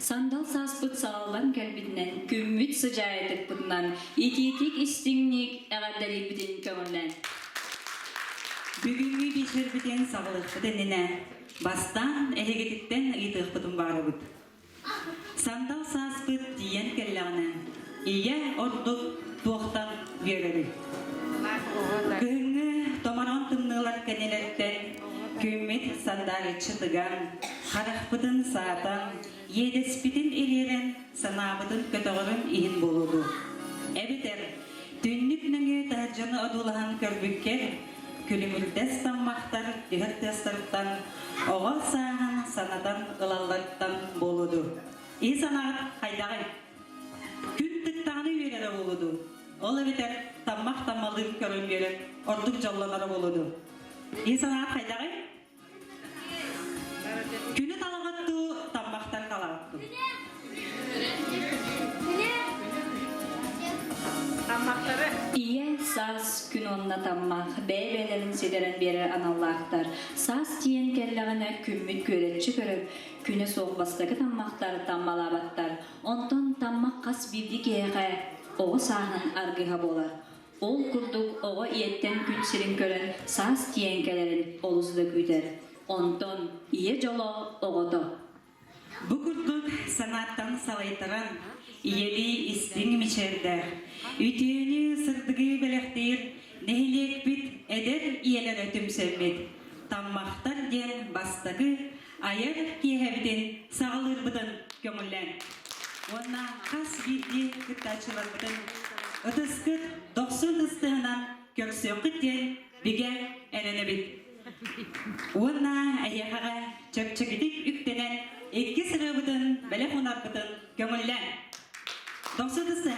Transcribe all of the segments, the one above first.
Sandal saspıt sağlan kalbinden, kümmüt sıcaydık bundan, ititik istinlik eğadari bidin kömürden. Bugünkü bir biten sağlık denine, bastan ehegetitten ıydık budun barabıd. Sandal saspıt diyen kellağına, iya orduk tuğtan vereri. Kıhını tomaron tımnılar kenelerden, kümmüt sandal çıtıgan, Haraqpıdın saatan, yedespitin eliren, sanabıdın kötüğürün ihin boludu. Ebiter, dünnük nöngü tahajjını odulahan körbükker, külümüldes sanmaqtar, dihirtestarıttan, oğal sağın sanadan ılallardan boludu. İyi sanat, haydağın. Gün tıktağını verere boludu. Ol ebiter, tammaq tammalığın körün verip, orduk jollanara boludu. İyi sanat, haydağın. Günü talağıttı, tambaqtar kalağıttı. Tammakları. İye saz gün onna tammaq, bey-beylerin sederen berer anallaqtar. Saz diyen kellağına kümmüt göretçi görüp, küne soğbastaki tammaqtar tammalabattar. Ondan tammaq qas bildi geğe, oğu sağın argıha bolar. Ol kurduk oğu iyetten gün sirin kören saz diyen kellerin olusu da güder. Ondan iye jolo oğudu. Bu kurduk sanattan salaytaran, iyeli istin miçerde. Ütüğünü sırdıgı belektir, nehilek bit eder iyeler ötüm sevmet. Tammaqtar diyen bastagı, ayar kiyehebiden sağılır bıdın kömüllen. Ona kas bilgi kıttaçılarımızın ötüsküt 90 ıstığından görsün kıtten bige enenebit. Ona ayağa çöpçekidik üktenen iki sırabıdın bele hunarbıdın gömüllen. 90 ıstığından.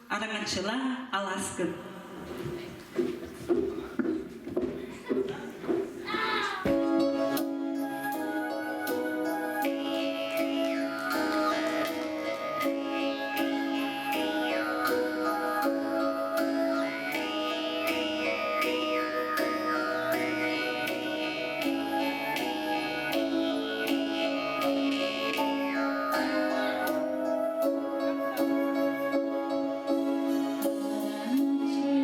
Arangançıla Alaskın. Thank you.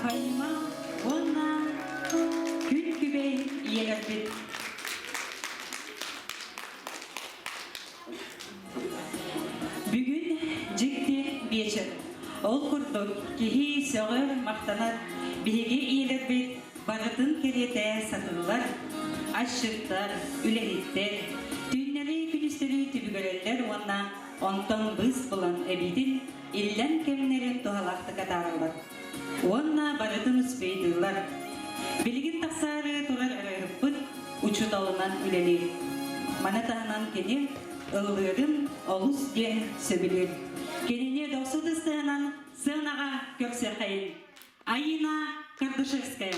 Фаима, онна, күн күбей иелер бит. Бүгін жікті вечер. Ол күрдік, кехи сөғір мақтанар, беге иелер бит, барытын кереті сатылар, ашшықтар, үлелеттер, түйіннері күністері түбігірелер онна, онтон біз бұлан әбейдін, иллен кемнерін туғалақты катарылар. Онна барытын үспейділар. Білгін тақсары тұрар әріріппіт, учуталынан үлелер. Мана тағынан кені, ылғырын олыс ден сөбілер. Кеніне досуды сығынаға көрсе қайын. Айына Кардушевская.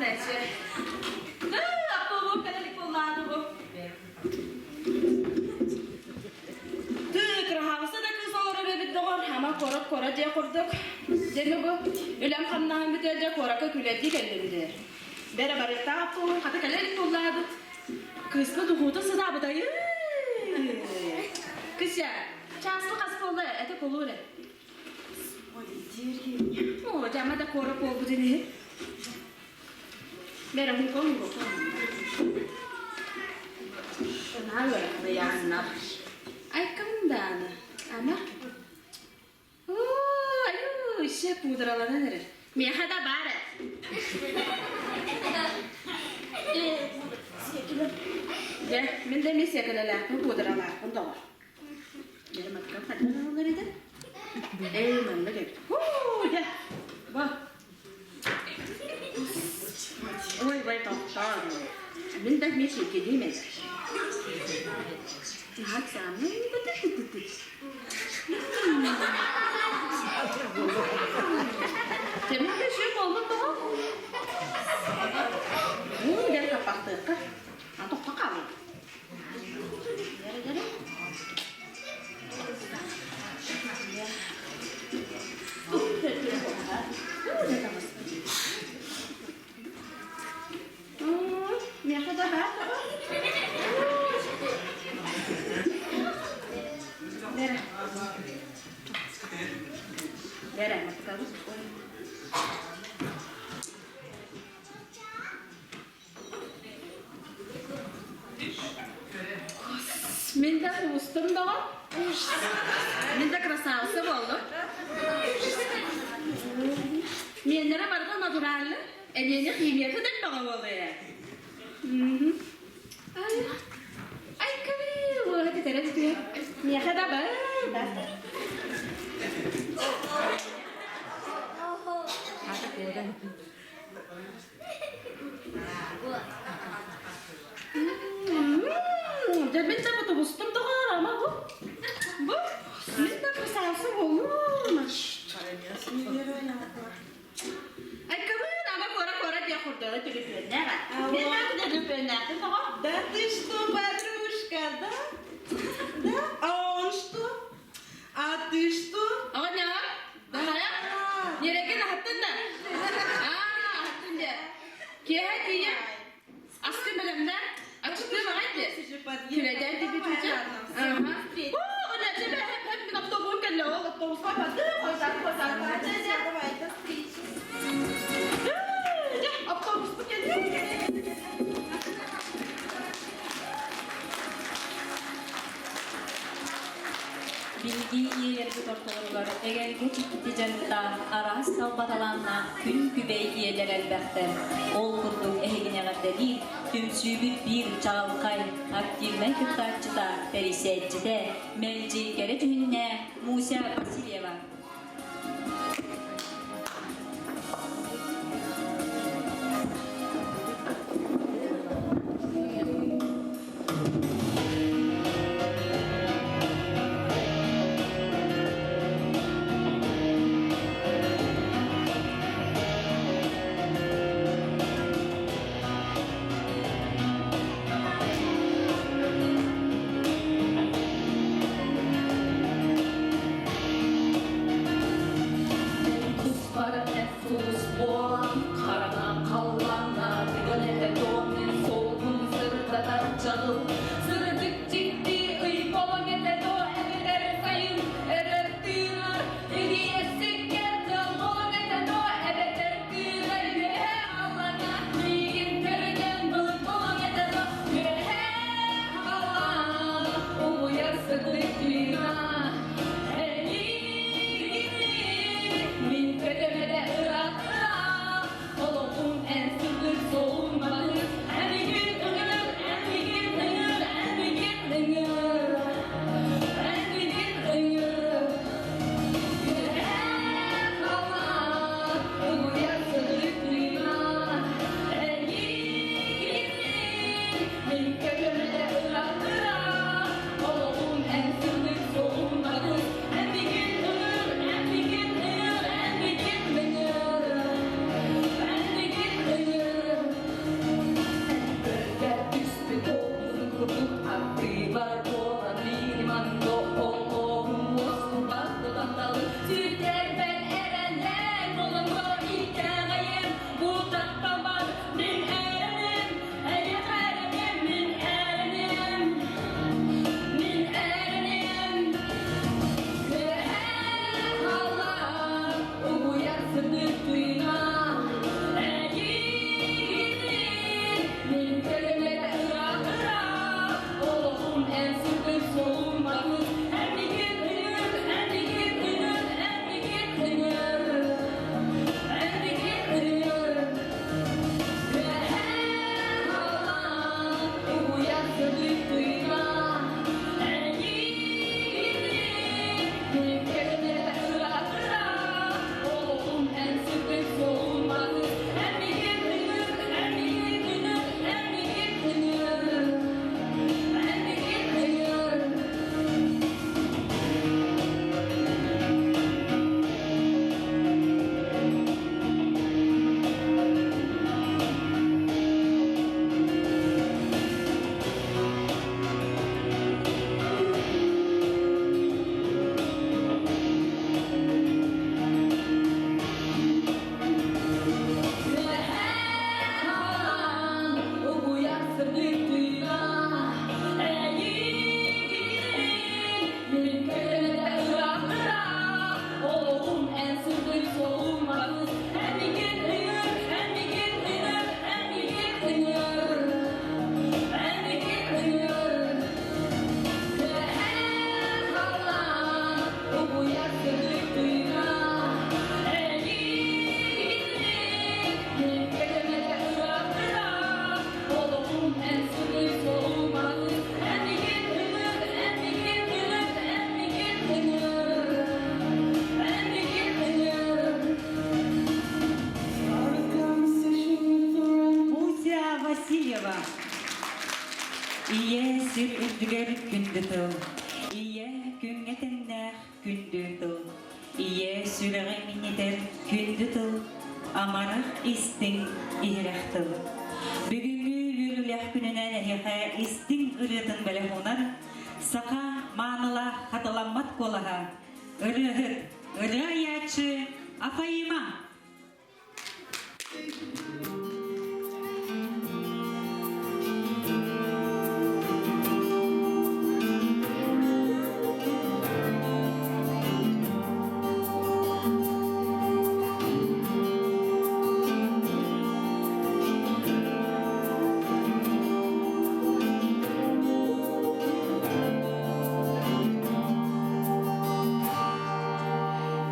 etçe. Apollo kalelik olladı bu. Tüy kırhavısı da kız olur bir doğar. Ama kora diye kurduk. Demi bu. Ülem kanından bir de koraka küledi kendimdir. Beraber etta Apollo katı kalelik olladı. Kızlı duhudu sıda dayı. Kız ya. Çanslı kasıp oldu. Ete kolu öyle. O cama da kora kol bu deni. Merhaba konu bu. Nah, lo ya anak. Ay kamu dana. Anak. Ayo, isi pudralarına neler? Miha da bare. Ya, men de misi kalalar, bu pudralar, bunda var. Benim atkam kadar onları da. Men de gel. Ya. Bak. Ой, vay doktor. Men de misi kedime. Haksam, Demek bir şey oldu mu? Gel kapattı. Atok bakalım. Gel. Ne kadar var? Vera, bakalım. Мен de ustum da var. Men de krasavası oldu. Menlere barda naturalli. Emeni kıymeti de bana oldu ya. Ay kavi, bu hadi tere bitiyor. Niye kadar var? Ben de bu ustum da var ama bu. Men de krasavası olmuş. Ay kavi, ama kora diye kurdu. Tülüpler ne var? Ben de tülüpler ne var? Да ты что, подружка, да? Да? А он что? А ты что? Aga ne? Daha ya? Nereye hattın da? Hattın da. Kiye diye. Askı bölümde açıklığı var hadi. Küreden dibi tutacak. O ne? Hep bir nokta bu kelle o. Otobüs var hadi. Koysan. Давай, до встречи. Otobüs bu kelle. Bilgi iyeleri tortoğrular egelge çıktı canıta aras salbatalanna kün kübey iyeler elbette. Ol kurduk ehegine değil, tümsübü bir çağılkay aktivme küttatçıda perisetçide melci kere tühünne Musa Vasilyeva. İye sür ündüger gündü tıl. İye gün etenler gündü tıl. İye süreğe mineder gündü tıl. Amarık istin ihrek tıl. Bugünkü yürülek gününe nehihe istin ırıtın bele hunar. Saka manıla hatalanmat kolaha. Irıhıt, ırı ayaçı, afayıma.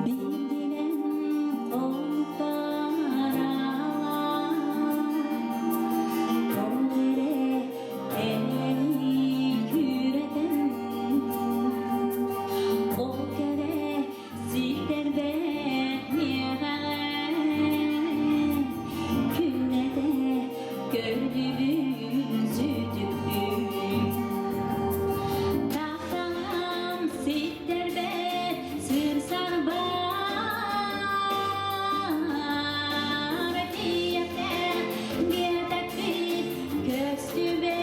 Bildilen oltar kolere elleri küreden o kere sider beniye küllede gördüğünüzü düktüm. Tahtam sitter be sır sarbar diyete giyerek bir göğsü be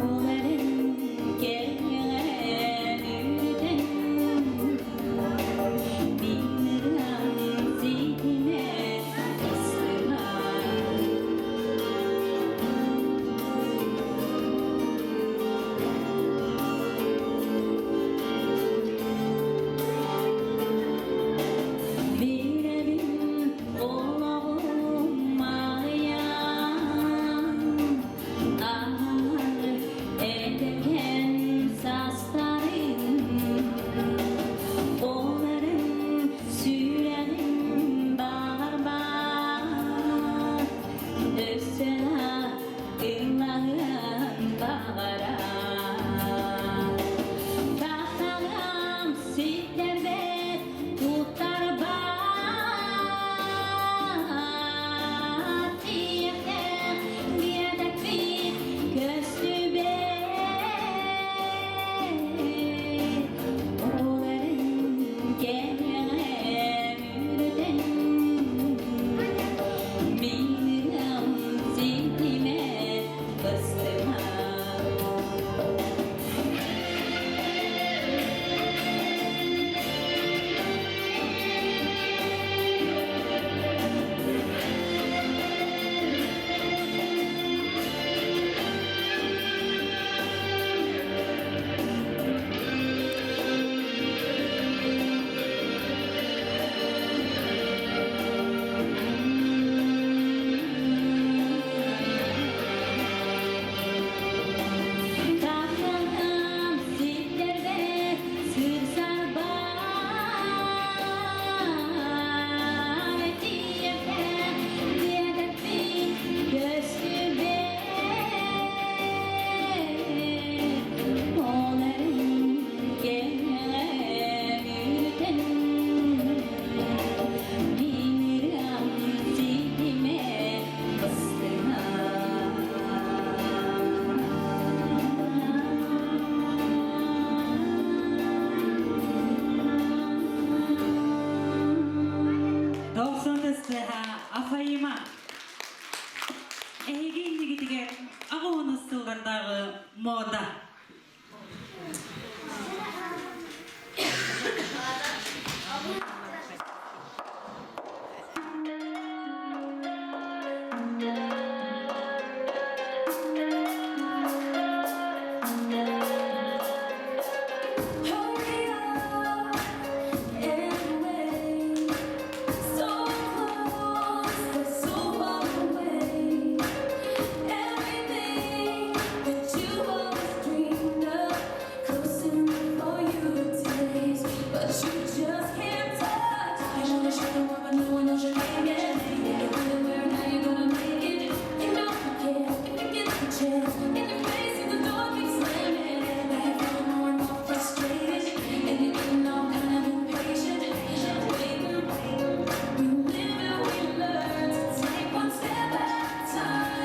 onların gelmeden bilmem zihne ısırlar. Bir evim olamayan ağır ederken saslarım onların sürerim bağır bağır üstüne ırmağın bağırar. Tahtalarım sitlerde tutar bat diyete giyerek bir göğsü be onların gelmeden bilmem zihnime bastırma. Tahtam sitlerde sır sarbar diyete giyerek bir göğsü be onların gelmeden bilmem zihnime Doksanlısı ha afayıma. Eğildi gidiger ağını sıllardağı moda. Hurry up and away, so close but so far away. Everything that you always dreamed of, close enough for you to taste, but you just can't touch. You know the sugar one, but no one knows your name yet. You get everywhere, now you're gonna make it. You know you can if you get the chance. In your face, the door keeps slamming. Now you're feeling more and more frustrated, and you're getting all kind of impatient. Waiting, we live and we learn to take one step at a time.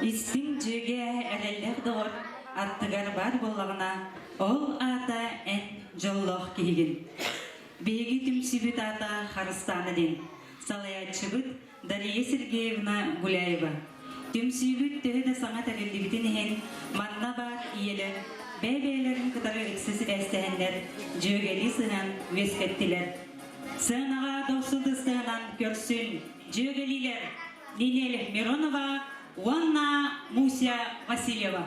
İstim cüge ereller doğur attıgar bar bollağına ol ata en jolloq kihigin. Беги тümsübüt ата Харыстаныден, Салаячыбыт Дарья Сергеевна Гуляева. Тümsübüt töһө да саңа тәрелдибитин ehen манна бар иелер, бәбәләрин кытары үксіз әстәһәннәр, жөгәли сыһан вескеттилер. Сынаға досылды сыһанан көрсүн, жөгәлилер, Нинель Миронова, Уанна Муся Васильева.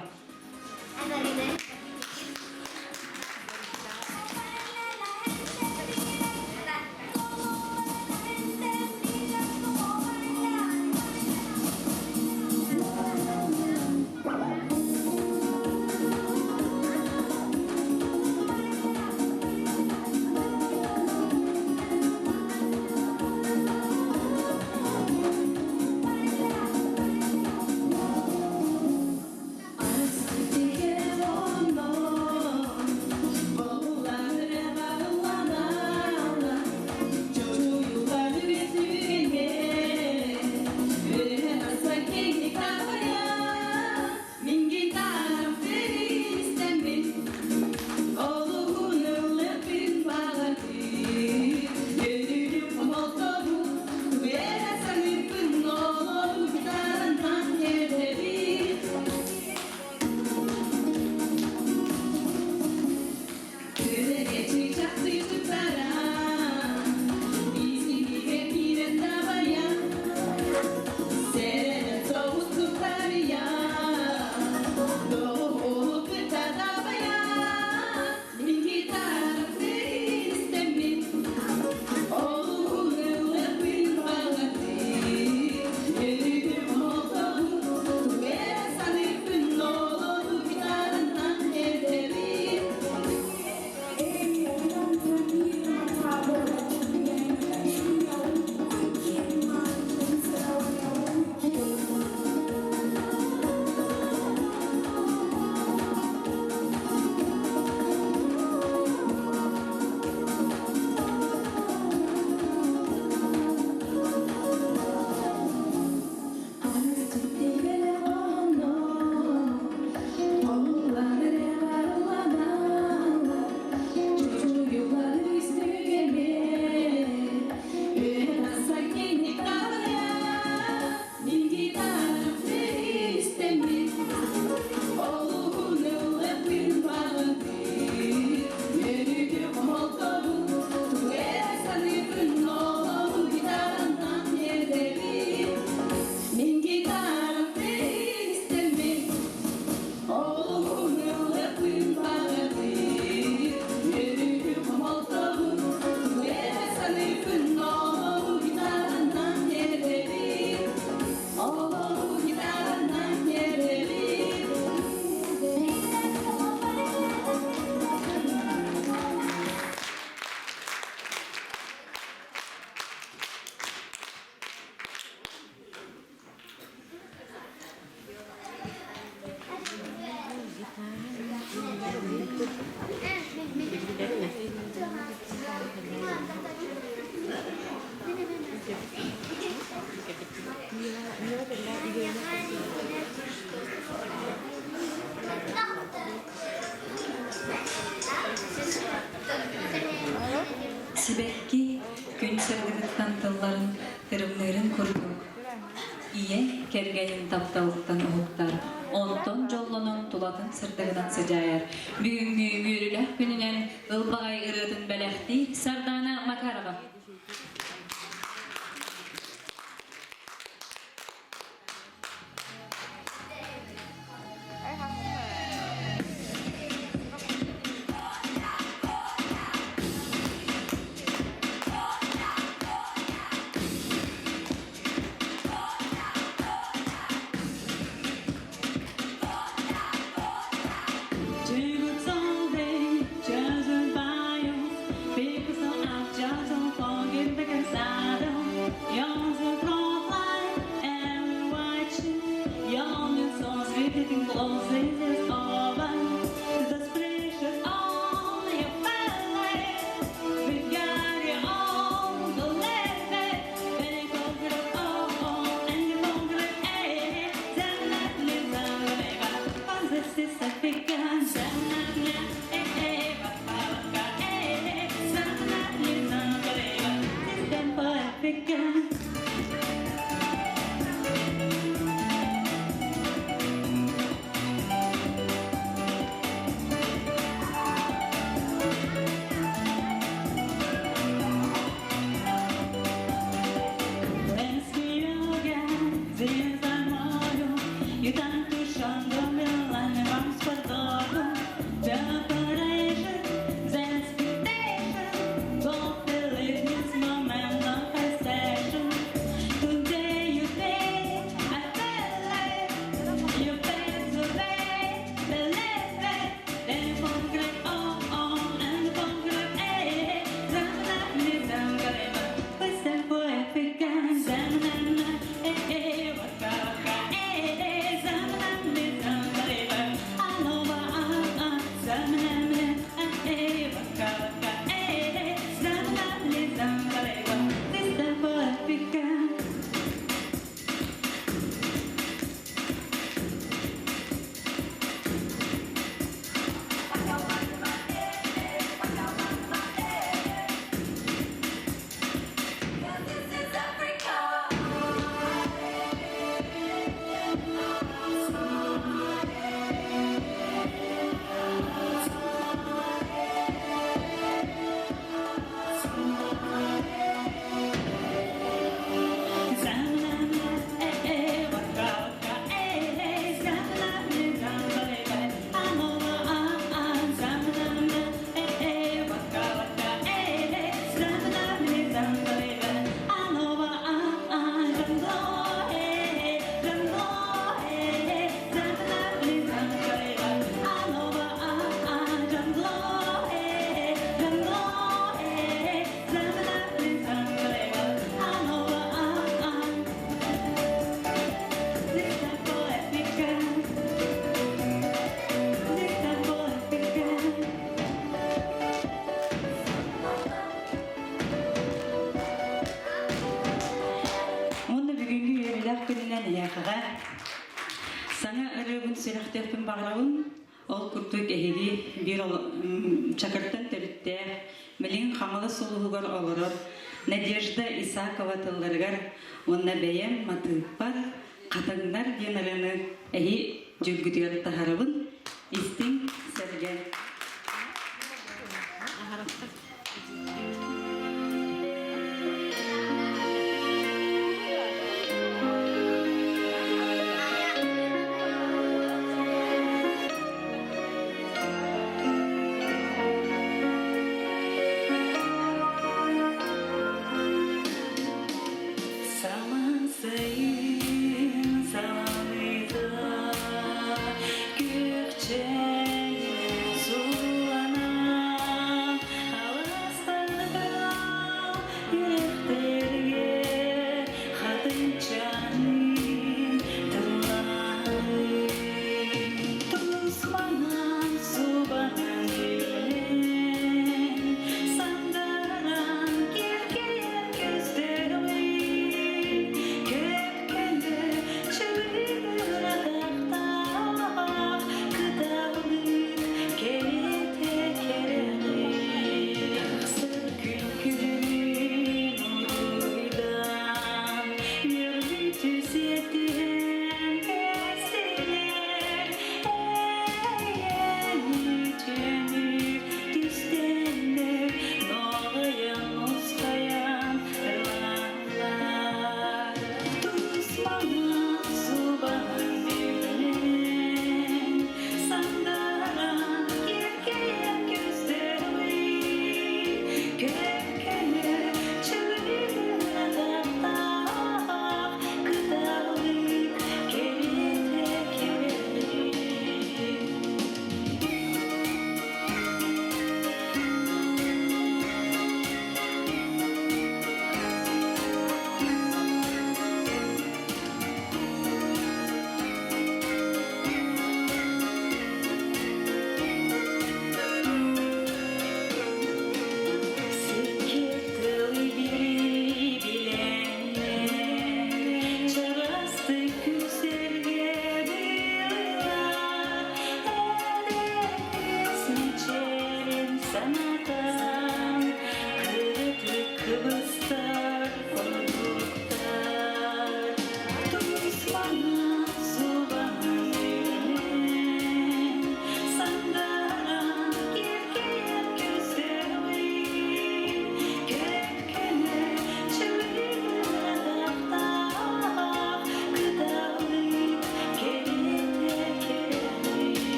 Sibekki gün sırgıdıktan tılların kırımların kurdu. İye kergeyin taptalıktan uğuktar. Onton jollonun tulatın sırdığından sıcayar. Büyüngü yürüleh gününen ılbağay ırıdın belekti Sardana Makarova. Онда бүгүнкү юбилей күнүнөн яқыға саңа ырыбын сүрәхтәппен бағырауын ол күртүк эһиги бир чакырттан төрүттә милин хамалы сулугар олорор Надежда Исакова тылларгар онна бәйәм матыппар катыңнар генераны эһи жүгүтүгөр тахарабын истин сәргә Salam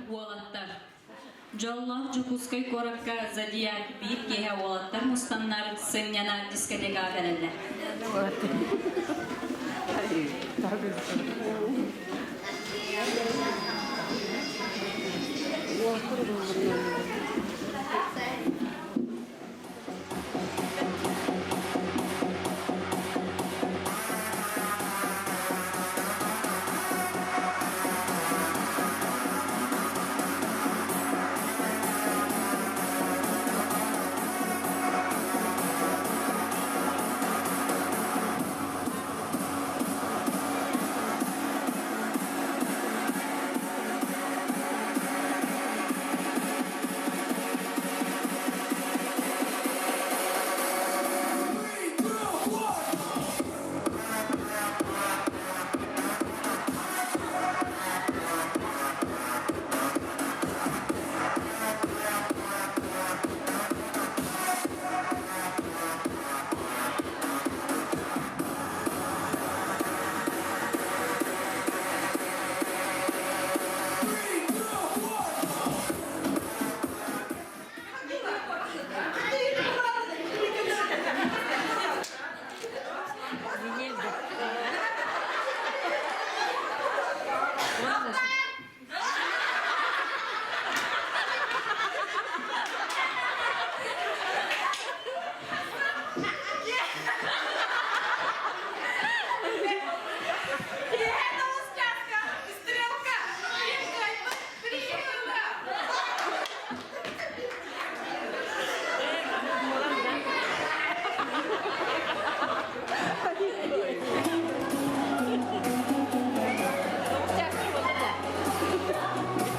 Уолаттар. Жоллах жукускай коракка задияк бит кеһе уолаттар мустаннар сынняна дискотека береллер.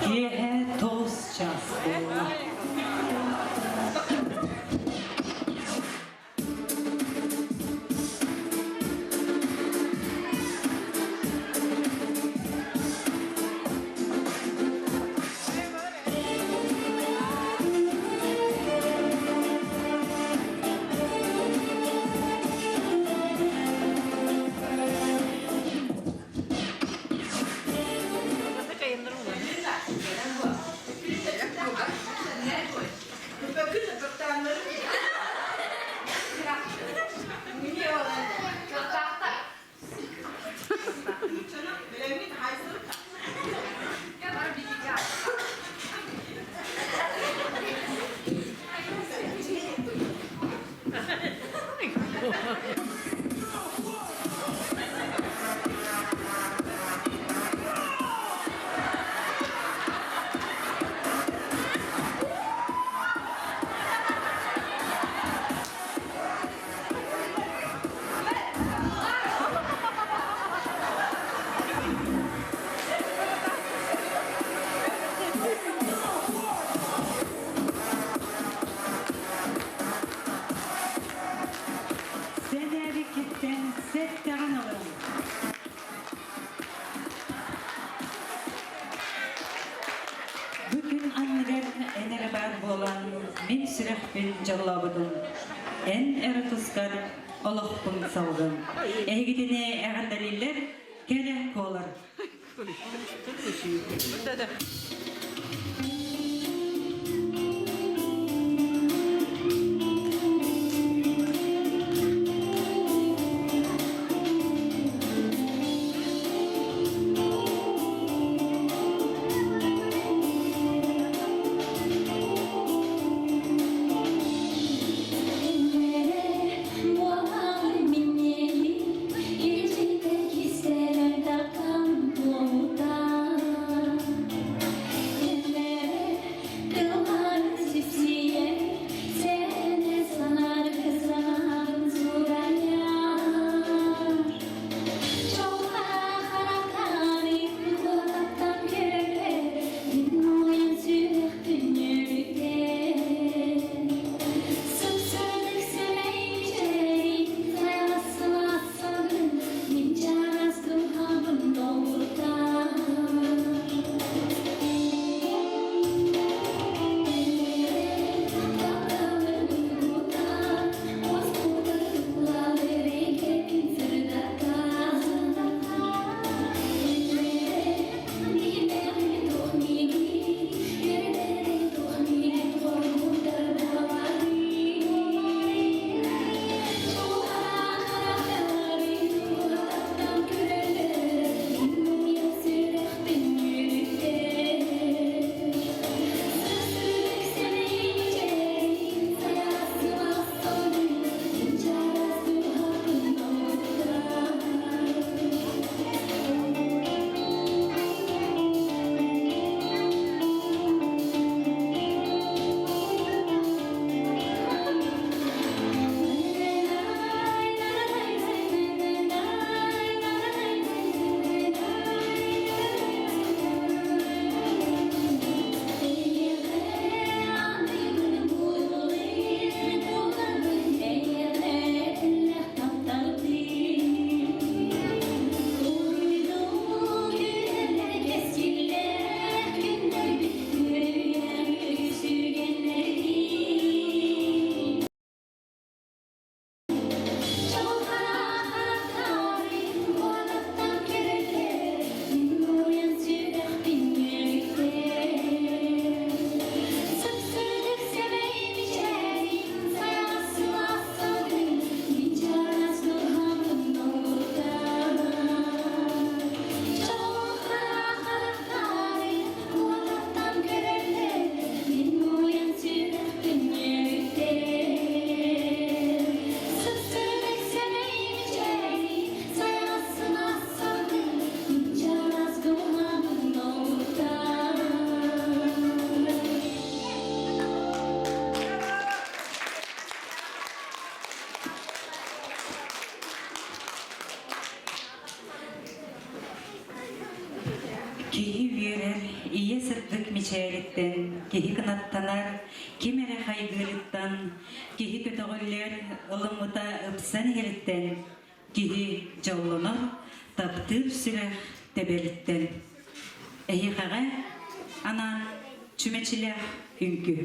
Кеһе тоз час болла. Sen hareketten setteğen alırım. Bugün anneler enere bar bolan min sürehbin jallabıdın. En erotuskar olakpın salgın. Egidine eğandaliller kere kolar. 일찍 기세를 닦은 보다 мичээреттен, кихи кынаттанар, кимере хайгылыттан, кихи көтөгөллер ылымыта ыпсан хереттен, кихи жоллонор, таптыр сүрэх тебелиттен. Эхихаға анан чүмечилэх үңкү.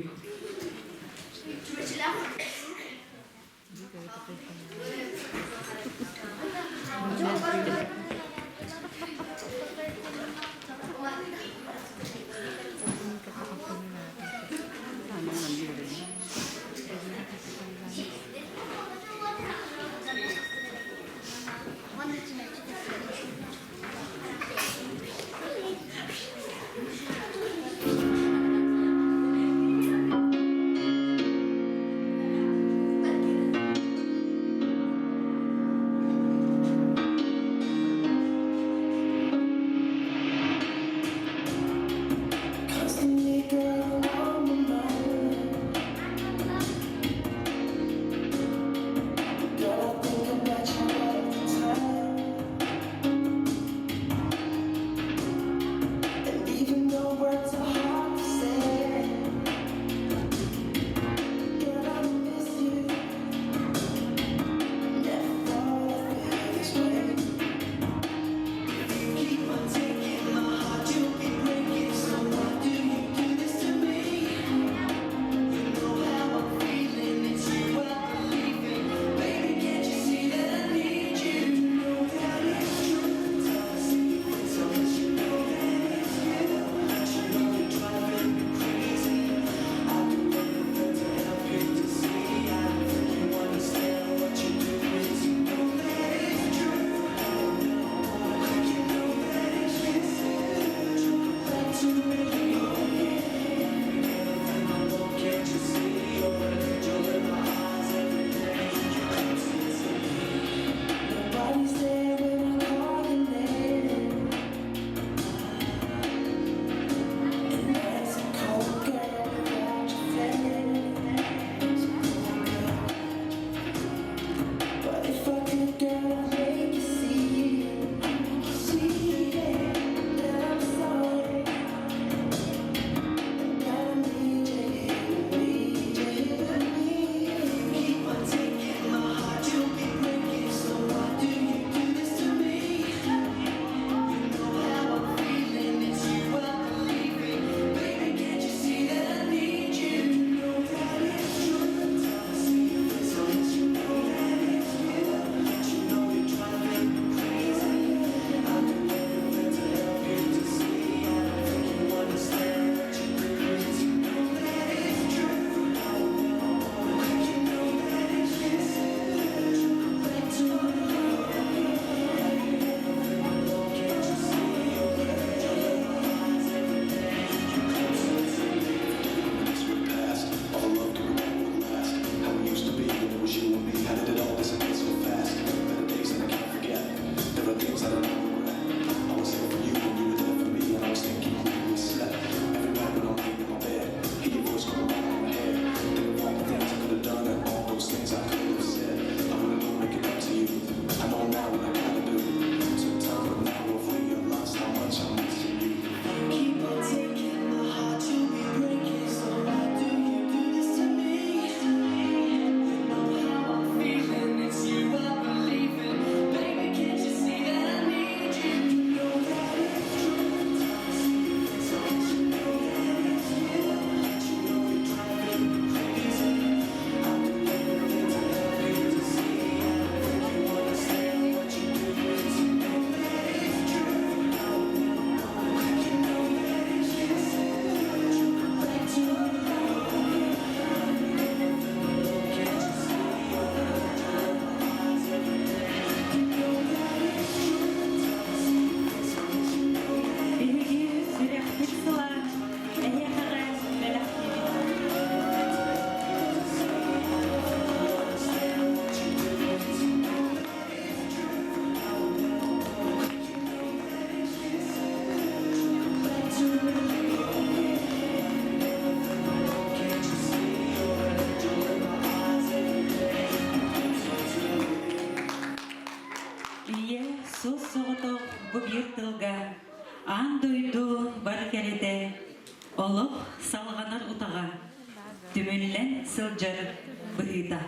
Олық салғанар ұтаға, түмінлен сылжар бұйда.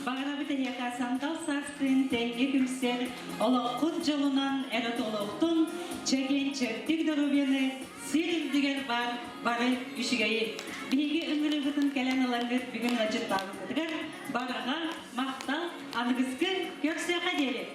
Bağırabı teyaka sandal sarstın, tengi gümser, olakut jolundan erat olaktun, çeken çertik dorobiyаны, sirildігер бар, бары үшігейі. Бігі үңгілі бұтын кәлен алаңыр бүгін ажыт бағытыдығыр, барыға мақтал, анығызғы көрсе қадері.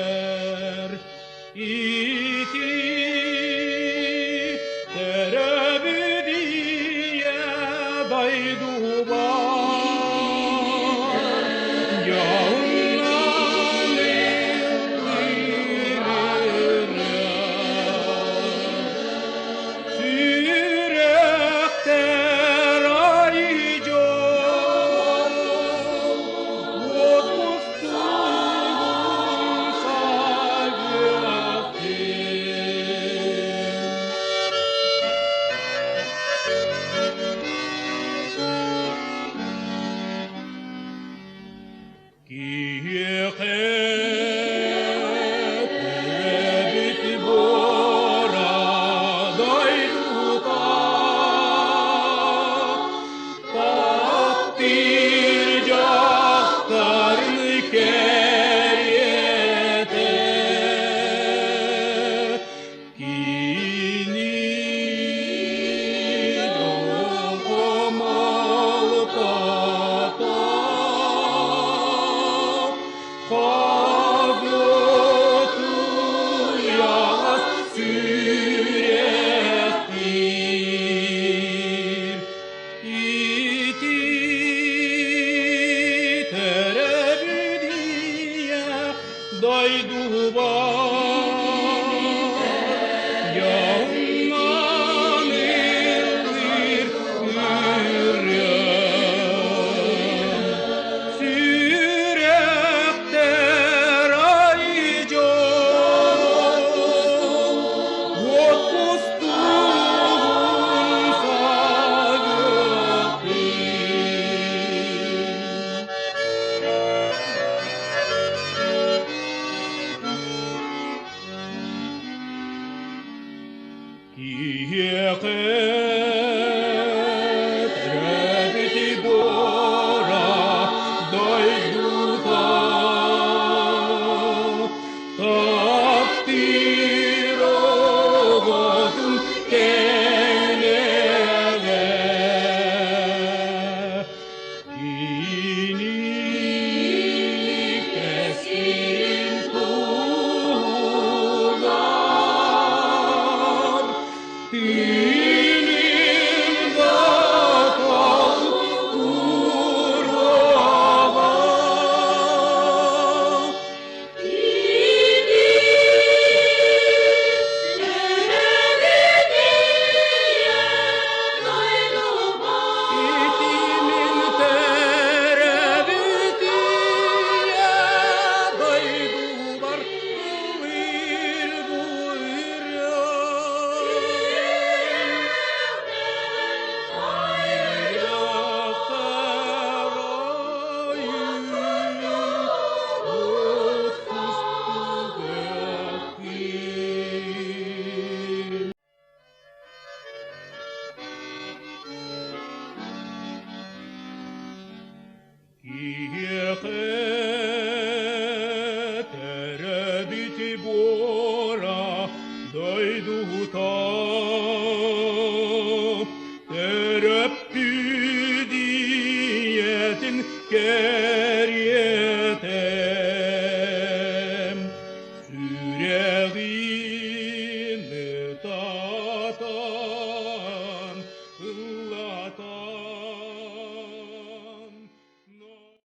Yöreter iti terebidiye dayduba yağından sürekter ayıca Dayduba yağından indir sürekter ayıca ot kustun Yeket rebiti bora doyduta taptiro gotun keneve kini keskin tuğlar Dilim bakan kuraba İtimin terebitiye daydubar buyur buyur Terebiti bora dayduta